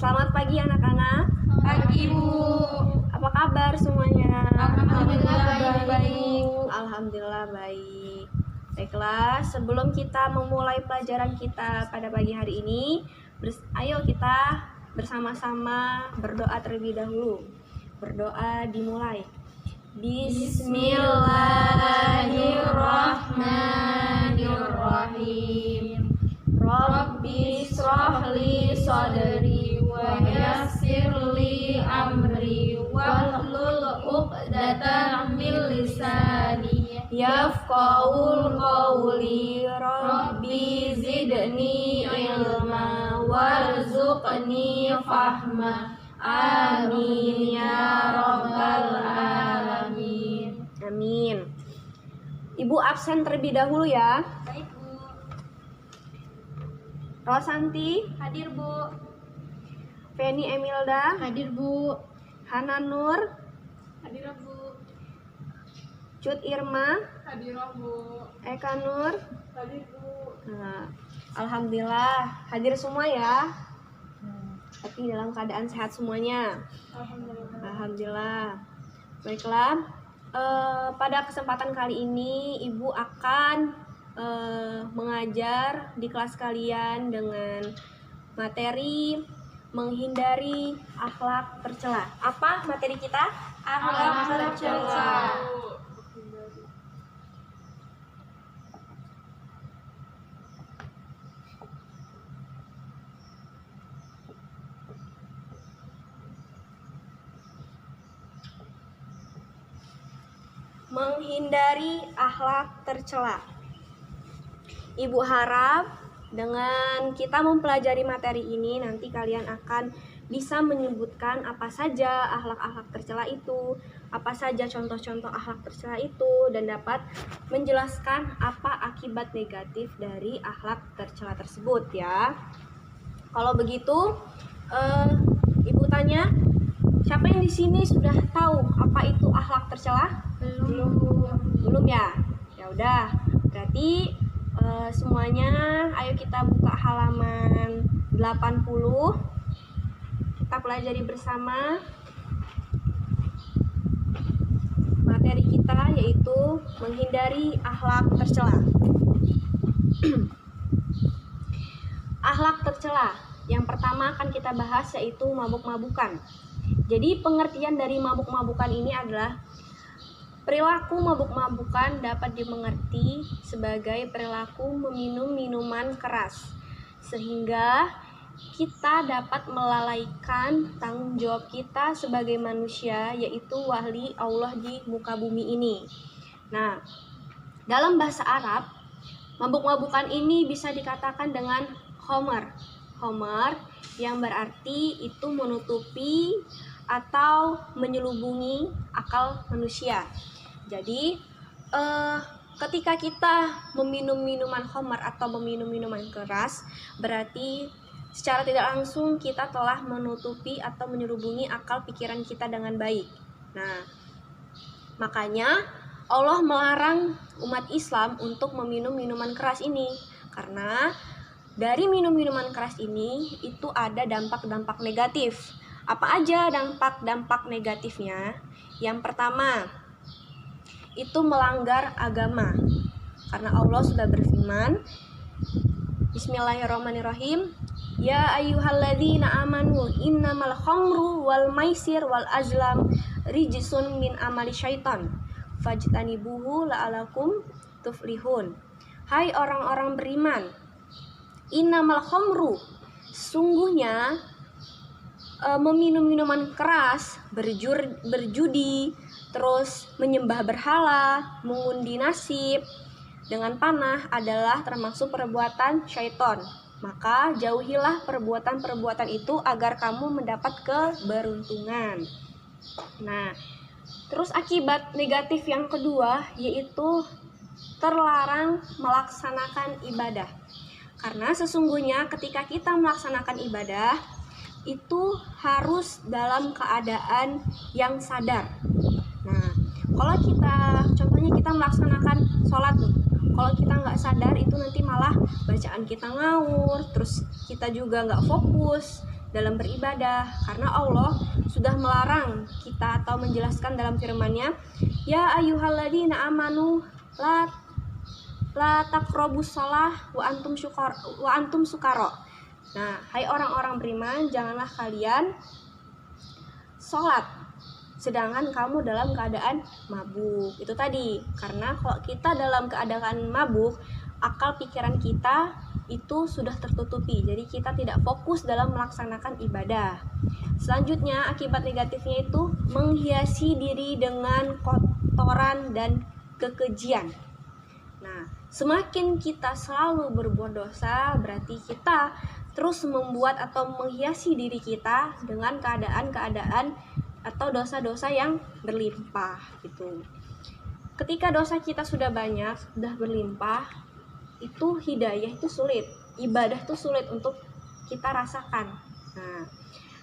Selamat pagi anak-anak. Pagi, Bu. Apa kabar semuanya? Alhamdulillah baik. Alhamdulillah baik. Baiklah, sebelum kita memulai pelajaran kita pada pagi hari ini, ayo kita bersama-sama berdoa terlebih dahulu. Berdoa dimulai. Bismillahirrahmanirrahim. Rabbi shrahli sadri wa yassirli amri wahlul 'uqdatam min lisani yafqahul qawli. Rabbi zidni ilma warzuqni fahma. Amin ya rabbal alamin. Amin. Ibu absen terlebih dahulu ya. Baik, Bu. Rosanti, Hadir, Bu. Feni Emilda, Hadir, Bu. Hana Nur, Hadir, Bu. Cut Irma, Hadir, Bu. Eka Nur. Hadir, Bu. Nah, alhamdulillah hadir semua ya. Tapi dalam keadaan sehat semuanya. Alhamdulillah. Alhamdulillah. Baiklah, pada kesempatan kali ini Ibu akan mengajar di kelas kalian dengan materi menghindari akhlak tercela. Apa materi kita? Akhlak tercela. Menghindari akhlak tercela. Ibu harap dengan kita mempelajari materi ini nanti kalian akan bisa menyebutkan apa saja akhlak-akhlak tercela itu, apa saja contoh-contoh akhlak tercela itu, dan dapat menjelaskan apa akibat negatif dari akhlak tercela tersebut ya. Kalau begitu, Ibu tanya, siapa yang di sini sudah tahu apa itu akhlak tercela? Belum ya? Ya udah, berarti semuanya ayo kita buka halaman 80. Kita pelajari bersama materi kita yaitu menghindari akhlak tercela. Akhlak tercela. Yang pertama akan kita bahas yaitu mabuk-mabukan. Jadi pengertian dari mabuk-mabukan ini adalah perilaku mabuk-mabukan dapat dimengerti sebagai perilaku meminum minuman keras sehingga kita dapat melalaikan tanggung jawab kita sebagai manusia, yaitu wali Allah di muka bumi ini. Nah, dalam bahasa Arab, mabuk-mabukan ini bisa dikatakan dengan khomer. Khomer yang berarti itu menutupi atau menyelubungi akal manusia. Jadi ketika kita meminum minuman khamar atau meminum minuman keras, berarti secara tidak langsung kita telah menutupi atau menyelubungi akal pikiran kita dengan baik. Nah, makanya Allah melarang umat Islam untuk meminum minuman keras ini, karena dari minum minuman keras ini itu ada dampak-dampak negatif. Apa aja dampak-dampak negatifnya? Yang pertama, itu melanggar agama. Karena Allah sudah berfirman, Bismillahirrahmanirrahim, Ya ayyuhalladzina amanu innamal khamru wal maisir wal azlam rijsun min amali syaitan fajtanibuhu la'alakum tuflihun. Hai orang-orang beriman, innamal khamru, sungguhnya meminum minuman keras, berjudi, terus menyembah berhala, mengundi nasib dengan panah adalah termasuk perbuatan syaiton. Maka jauhilah perbuatan-perbuatan itu agar kamu mendapat keberuntungan. Nah, terus akibat negatif yang kedua yaitu terlarang melaksanakan ibadah. Karena sesungguhnya ketika kita melaksanakan ibadah itu harus dalam keadaan yang sadar. Nah, kalau contohnya kita melaksanakan sholat nih, kalau kita nggak sadar itu nanti malah bacaan kita ngawur, terus kita juga nggak fokus dalam beribadah, karena Allah sudah melarang kita atau menjelaskan dalam firman-Nya, ya ayyuhalladzina amanu la taqrabus shalah wa antum sukara. Nah, hai orang-orang beriman, janganlah kalian sholat sedangkan kamu dalam keadaan mabuk. Itu tadi, karena kalau kita dalam keadaan mabuk, akal pikiran kita itu sudah tertutupi, jadi kita tidak fokus dalam melaksanakan ibadah. Selanjutnya, akibat negatifnya itu menghiasi diri dengan kotoran dan kekejian. Nah, semakin kita selalu berbuat dosa, berarti kita terus membuat atau menghiasi diri kita dengan keadaan-keadaan atau dosa-dosa yang berlimpah gitu. Ketika dosa kita sudah banyak, sudah berlimpah, itu hidayah itu sulit, ibadah itu sulit untuk kita rasakan. Nah,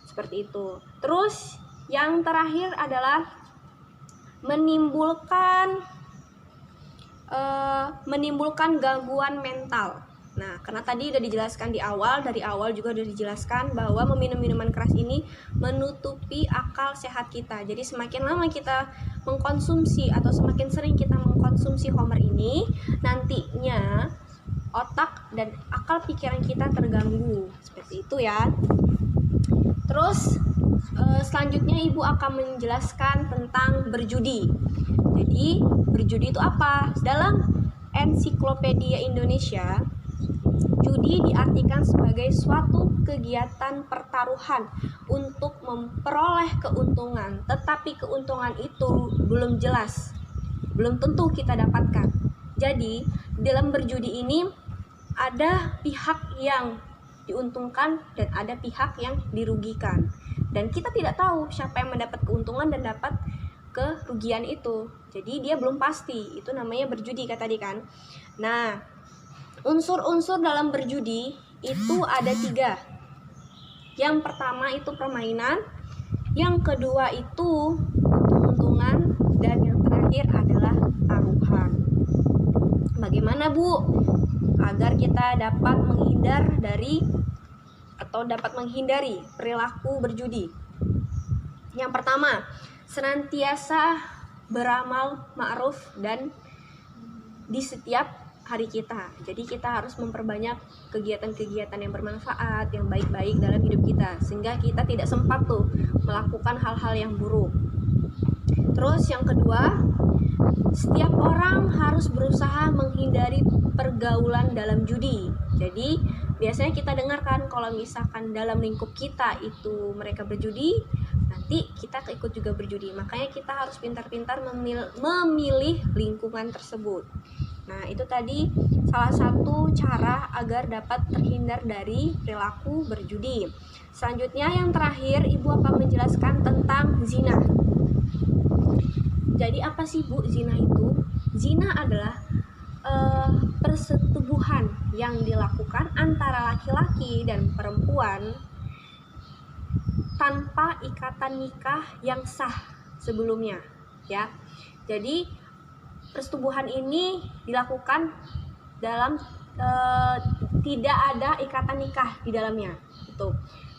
seperti itu. Terus yang terakhir adalah menimbulkan gangguan mental. Nah, karena tadi udah dijelaskan dari awal juga udah dijelaskan bahwa meminum minuman keras ini menutupi akal sehat kita. Jadi semakin lama kita mengkonsumsi atau semakin sering kita mengkonsumsi khamr ini, nantinya otak dan akal pikiran kita terganggu. Seperti itu ya. Terus selanjutnya Ibu akan menjelaskan tentang berjudi. Jadi berjudi itu apa? Dalam Ensiklopedia Indonesia, judi diartikan sebagai suatu kegiatan pertaruhan untuk memperoleh keuntungan, tetapi keuntungan itu belum jelas, belum tentu kita dapatkan. Jadi dalam berjudi ini ada pihak yang diuntungkan dan ada pihak yang dirugikan, dan kita tidak tahu siapa yang mendapat keuntungan dan dapat kerugian itu. Jadi dia belum pasti, itu namanya berjudi kata tadi kan. Nah, unsur-unsur dalam berjudi itu ada 3. Yang pertama itu permainan, yang kedua itu untung-untungan, dan yang terakhir adalah taruhan. Bagaimana Bu agar kita dapat menghindari perilaku berjudi? Yang pertama, senantiasa beramal ma'ruf dan di setiap hari kita. Jadi kita harus memperbanyak kegiatan-kegiatan yang bermanfaat, yang baik-baik dalam hidup kita, sehingga kita tidak sempat tuh melakukan hal-hal yang buruk. Terus yang kedua, setiap orang harus berusaha menghindari pergaulan dalam judi. Jadi biasanya kita dengarkan kalau misalkan dalam lingkup kita itu mereka berjudi, nanti kita ikut juga berjudi. Makanya kita harus pintar-pintar memilih lingkungan tersebut. Nah, itu tadi salah satu cara agar dapat terhindar dari perilaku berjudi. Selanjutnya yang terakhir, Ibu akan menjelaskan tentang zina. Jadi apa sih Bu zina itu? Zina adalah persetubuhan yang dilakukan antara laki-laki dan perempuan tanpa ikatan nikah yang sah sebelumnya, ya. Jadi persetubuhan ini dilakukan dalam tidak ada ikatan nikah di dalamnya, gitu.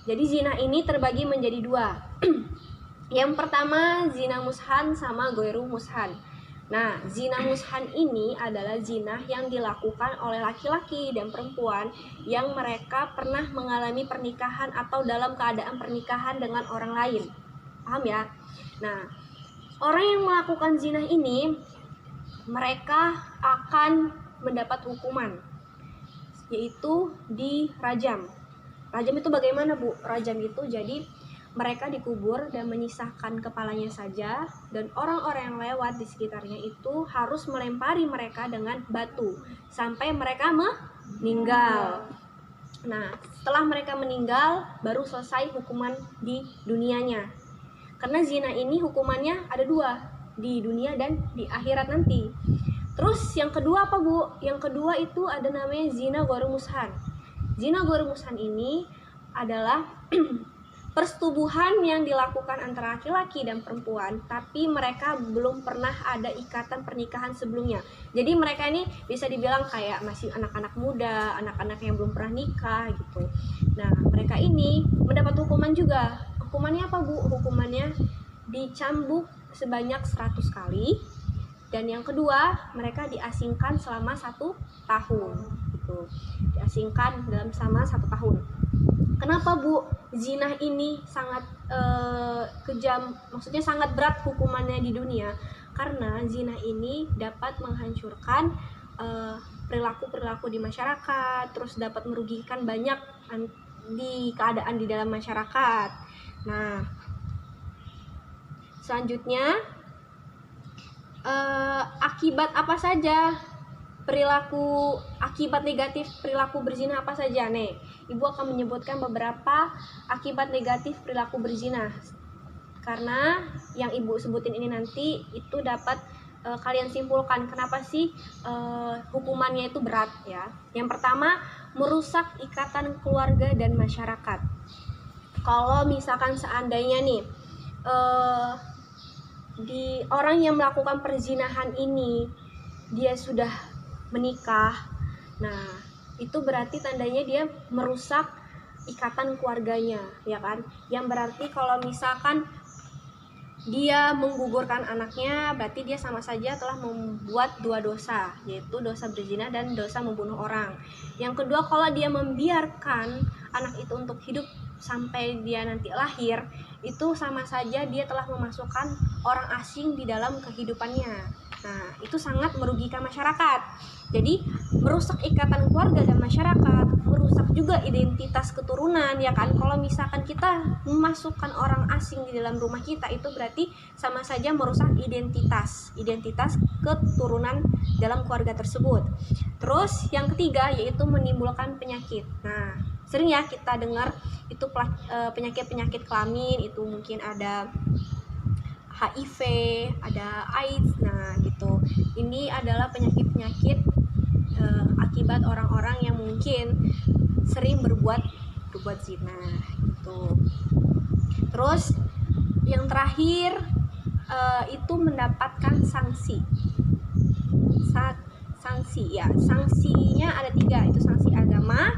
Jadi zina ini terbagi menjadi 2. Yang pertama zina mushan sama goiru mushan. Nah, zina mushan ini adalah zina yang dilakukan oleh laki-laki dan perempuan yang mereka pernah mengalami pernikahan atau dalam keadaan pernikahan dengan orang lain. Paham ya? Nah, orang yang melakukan zina ini mereka akan mendapat hukuman, yaitu dirajam. Rajam itu bagaimana Bu? Rajam itu jadi mereka dikubur dan menyisahkan kepalanya saja, dan orang-orang yang lewat di sekitarnya itu harus melempari mereka dengan batu sampai mereka meninggal. Nah, setelah mereka meninggal baru selesai hukuman di dunianya. Karena zina ini hukumannya ada 2, di dunia dan di akhirat nanti. Terus yang kedua apa Bu? Yang kedua itu ada namanya zina goiru mushan. Zina goiru mushan ini adalah persetubuhan yang dilakukan antara laki-laki dan perempuan, tapi mereka belum pernah ada ikatan pernikahan sebelumnya. Jadi mereka ini bisa dibilang kayak masih anak-anak muda, anak-anak yang belum pernah nikah gitu. Nah, mereka ini mendapat hukuman juga. Hukumannya apa, Bu? Hukumannya dicambuk sebanyak 100 kali. Dan yang kedua, mereka diasingkan selama 1 tahun. Gitu. Diasingkan dalam selama 1 tahun. Kenapa, Bu? Zina ini sangat kejam, maksudnya sangat berat hukumannya di dunia. Karena zina ini dapat menghancurkan perilaku-perilaku di masyarakat, terus dapat merugikan banyak di keadaan di dalam masyarakat. Nah, selanjutnya akibat apa saja akibat negatif perilaku berzina apa saja nih? Ibu akan menyebutkan beberapa akibat negatif perilaku berzina. Karena yang Ibu sebutin ini nanti itu dapat kalian simpulkan kenapa sih hukumannya itu berat ya. Yang pertama, merusak ikatan keluarga dan masyarakat. Kalau misalkan seandainya nih di orang yang melakukan perzinahan ini dia sudah menikah, nah itu berarti tandanya dia merusak ikatan keluarganya, ya kan? Yang berarti kalau misalkan dia menggugurkan anaknya, berarti dia sama saja telah membuat 2 dosa, yaitu dosa berzina dan dosa membunuh orang. Yang kedua, kalau dia membiarkan anak itu untuk hidup sampai dia nanti lahir, itu sama saja dia telah memasukkan orang asing di dalam kehidupannya. Nah, itu sangat merugikan masyarakat. Jadi, merusak ikatan keluarga dan masyarakat, merusak juga identitas keturunan, ya kan? Kalau misalkan kita memasukkan orang asing di dalam rumah kita, itu berarti sama saja merusak identitas keturunan dalam keluarga tersebut. Terus, yang ketiga yaitu menimbulkan penyakit. Nah, sering ya kita dengar itu penyakit-penyakit kelamin, itu mungkin ada HIV, ada AIDS. Nah, gitu. Ini adalah penyakit-penyakit akibat orang-orang yang mungkin sering berbuat zina gitu. Terus yang terakhir itu mendapatkan sanksi. Sanksinya ada 3, itu sanksi agama.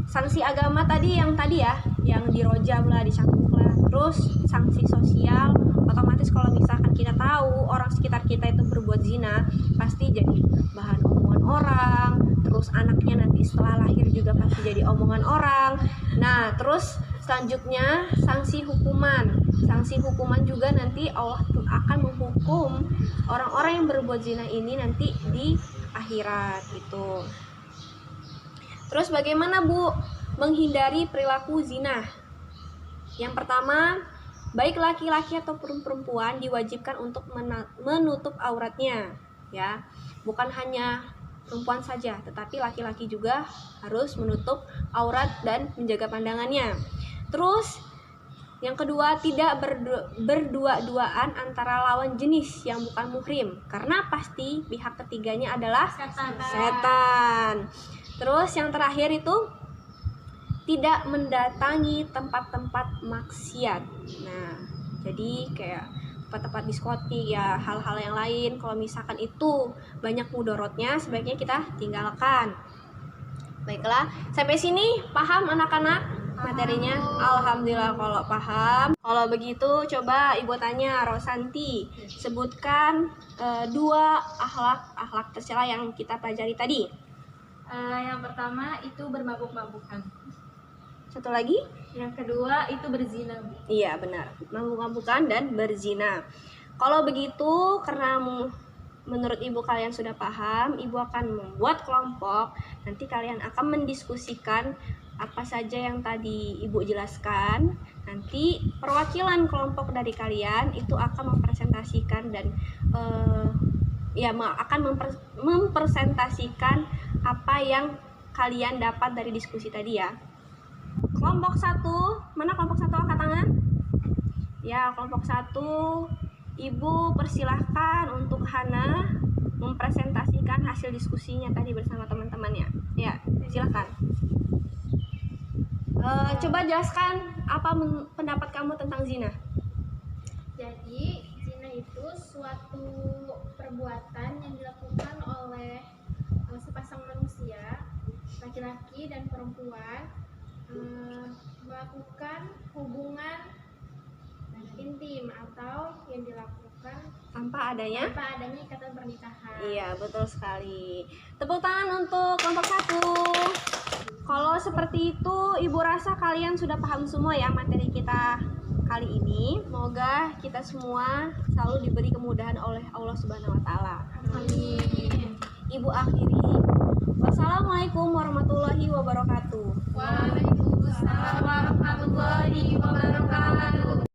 Sanksi agama tadi ya, yang dirojam lah, dicambuk lah. Terus sanksi sosial, otomatis kalau misalkan kita tahu orang sekitar kita itu berbuat zina, pasti jadi bahan omongan orang. Terus anaknya nanti setelah lahir juga pasti jadi omongan orang. Nah, terus selanjutnya sanksi hukuman. Sanksi hukuman juga nanti Allah akan menghukum orang-orang yang berbuat zina ini nanti di akhirat gitu. Terus bagaimana, Bu, menghindari perilaku zina? Yang pertama, baik laki-laki ataupun perempuan diwajibkan untuk menutup auratnya, ya. Bukan hanya perempuan saja, tetapi laki-laki juga harus menutup aurat dan menjaga pandangannya. Terus yang kedua, tidak berdua-duaan antara lawan jenis yang bukan muhrim, karena pasti pihak ketiganya adalah setan. Terus yang terakhir itu tidak mendatangi tempat-tempat maksiat. Nah, jadi kayak tempat-tempat diskotik ya, hal-hal yang lain, kalau misalkan itu banyak mudorotnya, sebaiknya kita tinggalkan. Baiklah, sampai sini paham anak-anak materinya? Alhamdulillah kalau paham. Kalau begitu coba Ibu tanya Rosanti, sebutkan 2 akhlak tercela yang kita pelajari tadi. Yang pertama itu bermabuk-mabukan. Satu lagi? Yang kedua itu berzina, Bu. Iya, benar. Mabuk-mabukan dan berzina. Kalau begitu, karena menurut Ibu kalian sudah paham, Ibu akan membuat kelompok. Nanti kalian akan mendiskusikan apa saja yang tadi Ibu jelaskan. Nanti perwakilan kelompok dari kalian itu akan mempresentasikan dan akan mempresentasikan apa yang kalian dapat dari diskusi tadi ya. Kelompok 1, mana kelompok 1 angkat tangan? Ya, kelompok 1, Ibu persilahkan untuk Hana mempresentasikan hasil diskusinya tadi bersama teman-temannya. Ya, silakan. Coba jelaskan apa pendapat kamu tentang zina. Jadi, zina itu suatu perbuatan yang dilakukan oleh sepasang manusia, laki-laki dan perempuan, melakukan hubungan intim atau yang dilakukan tanpa adanya. tanpa adanya ikatan pernikahan. Iya, betul sekali. Tepuk tangan untuk kelompok 1. Kalau seperti itu, Ibu rasa kalian sudah paham semua ya materi kita kali ini. Semoga kita semua selalu diberi kemudahan oleh Allah Subhanahu wa taala. Amin. Ibu akhiri. Wassalamualaikum warahmatullahi wabarakatuh. Waalaikumsalam warahmatullahi wabarakatuh.